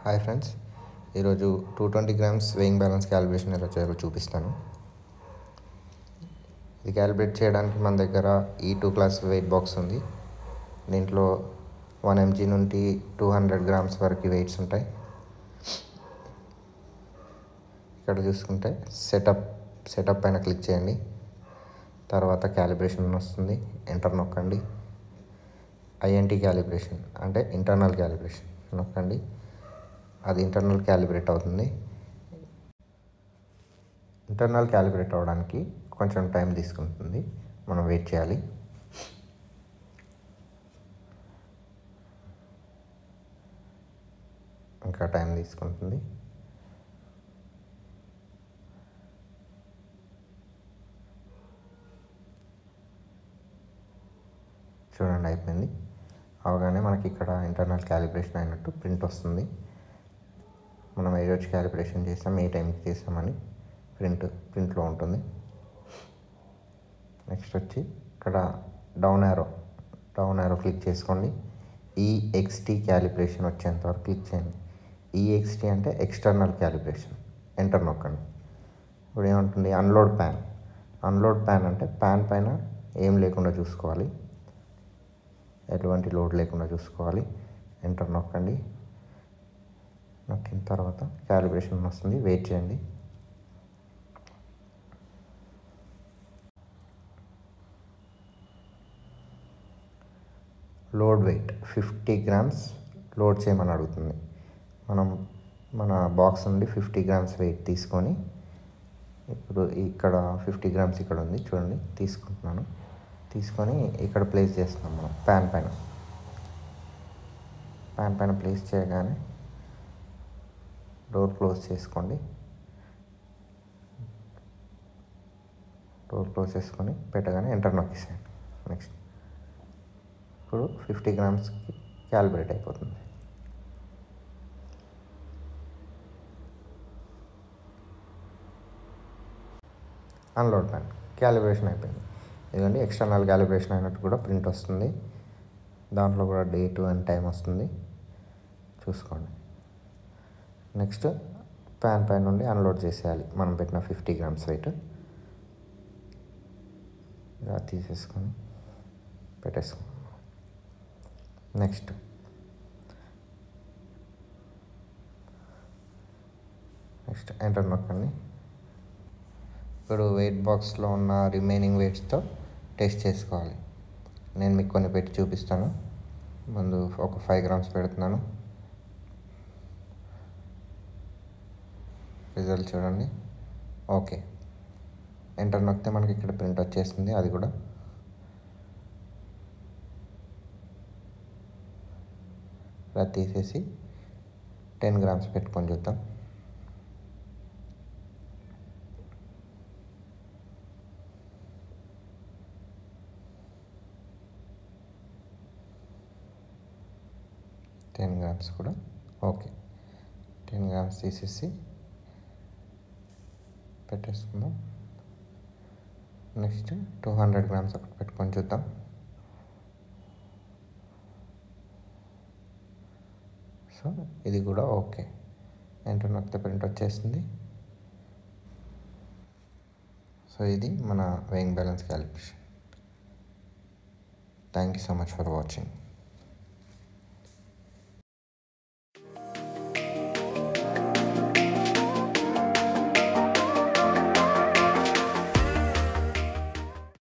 Hi friends, ఈరోజు 220 grams weighing balance calibration ఎలా చేయాలో చూపిస్తాను. ఇది క్యాలిబ్రేట్ చేయడానికి మన దగ్గర E2 క్లాస్ వెయిట్ బాక్స్ ఉంది. దీంట్లో 1 mg నుండి 200 గ్రామ్స్ వరకు వెయిట్స్ ఉంటాయి. ఇక్కడ చూసుకుంటే సెటప్ పైన క్లిక్ చేయండి. తర్వాత క్యాలిబ్రేషన్ వస్తుంది, ఎంటర్ నొక్కండి. INT క్యాలిబ్రేషన్ అంటే ఇంటర్నల్ క్యాలిబ్రేషన్ నొక్కండి. అది ఇంటర్నల్ క్యాలిబ్రేట్ అవుతుంది. ఇంటర్నల్ క్యాలిబ్రేట్ అవ్వడానికి కొంచెం టైం తీసుకుంటుంది, మనం వెయిట్ చేయాలి. ఇంకా టైం తీసుకుంటుంది. చూడండి, అయిపోయింది. అవగానే మనకి ఇక్కడ ఇంటర్నల్ క్యాలిబ్రేషన్ అయినట్టు ప్రింట్ వస్తుంది. మనం ఏ రోజు క్యాలిబ్రేషన్ చేసాం, ఏ టైంకి చేసామని ప్రింట్లో ఉంటుంది. నెక్స్ట్ వచ్చి ఇక్కడ డౌన్ యారో క్లిక్ చేసుకోండి. EXT క్యాలిబ్రేషన్ వచ్చేంత వరకు క్లిక్ చేయండి. EXT అంటే ఎక్స్టర్నల్ క్యాలిబ్రేషన్. ఎంటర్ నొక్కండి. ఇప్పుడు ఏముంటుంది, అన్లోడ్ ప్యాన్ అంటే ప్యాన్ పైన ఏం లేకుండా చూసుకోవాలి, ఎటువంటి లోడ్ లేకుండా చూసుకోవాలి. ఎంటర్ నొక్కండి. నొక్కిన తర్వాత క్యాలిబ్రేషన్ వస్తుంది, వెయిట్ చేయండి. లోడ్ వెయిట్ 50 గ్రామ్స్ లోడ్ చేయమని అడుగుతుంది. మనం మన బాక్స్ నుండి 50 గ్రామ్స్ వెయిట్ తీసుకొని, ఇప్పుడు ఇక్కడ 50 గ్రామ్స్ ఇక్కడ ఉంది చూడండి, తీసుకొని ఇక్కడ ప్లేస్ చేస్తున్నాం. మనం ప్యాన్ పైన ప్లేస్ చేయగానే డోర్ క్లోజ్ చేసుకోండి. డోర్ క్లోజ్ చేసుకొని పెట్టగానే ఎంటర్ నొక్కేసేయండి. నెక్స్ట్ ఇప్పుడు 50 గ్రామ్స్కి క్యాలిబ్రేట్ అయిపోతుంది. అన్లోడ్ ప్యాన్ క్యాలిబ్రేషన్ అయిపోయింది. ఇదండి ఎక్స్టర్నల్ క్యాలిబ్రేషన్ అయినట్టు కూడా ప్రింట్ వస్తుంది. దాంట్లో కూడా డేటు అండ్ టైం వస్తుంది, చూసుకోండి. నెక్స్ట్ ప్యాన్ పైన నుండి అన్లోడ్ చేసేయాలి మనం పెట్టిన 50 గ్రామ్స్ వెయిట్. ఇలా తీసేసుకొని పెట్టేసుకోండి. నెక్స్ట్ ఎంటర్ నొక్కండి. ఇప్పుడు వెయిట్ బాక్స్లో ఉన్న రిమైనింగ్ వెయిట్స్తో టెస్ట్ చేసుకోవాలి. నేను మీకు కొన్ని పెట్టి చూపిస్తాను. ముందు ఒక 5 గ్రామ్స్ పెడుతున్నాను. రిజల్ట్ చూడండి. ఓకే, ఎంటర్ నొక్కితే మనకి ఇక్కడ ప్రింట్ వచ్చేస్తుంది. అది కూడా ఇలా తీసేసి 10 గ్రామ్స్ పెట్టుకొని చూద్దాం. టెన్ గ్రామ్స్ కూడా ఓకే. 10 గ్రామ్స్ తీసేసి పెట్టేసుకుందాం. నెక్స్ట్ 200 గ్రామ్స్ ఒకటి పెట్టుకొని చూద్దాం. సో ఇది కూడా ఓకే. ఎంటర్ నొక్కితే ప్రింట్ వచ్చేస్తుంది. సో ఇది మన weighing balance calibration. Thank you so much for watching.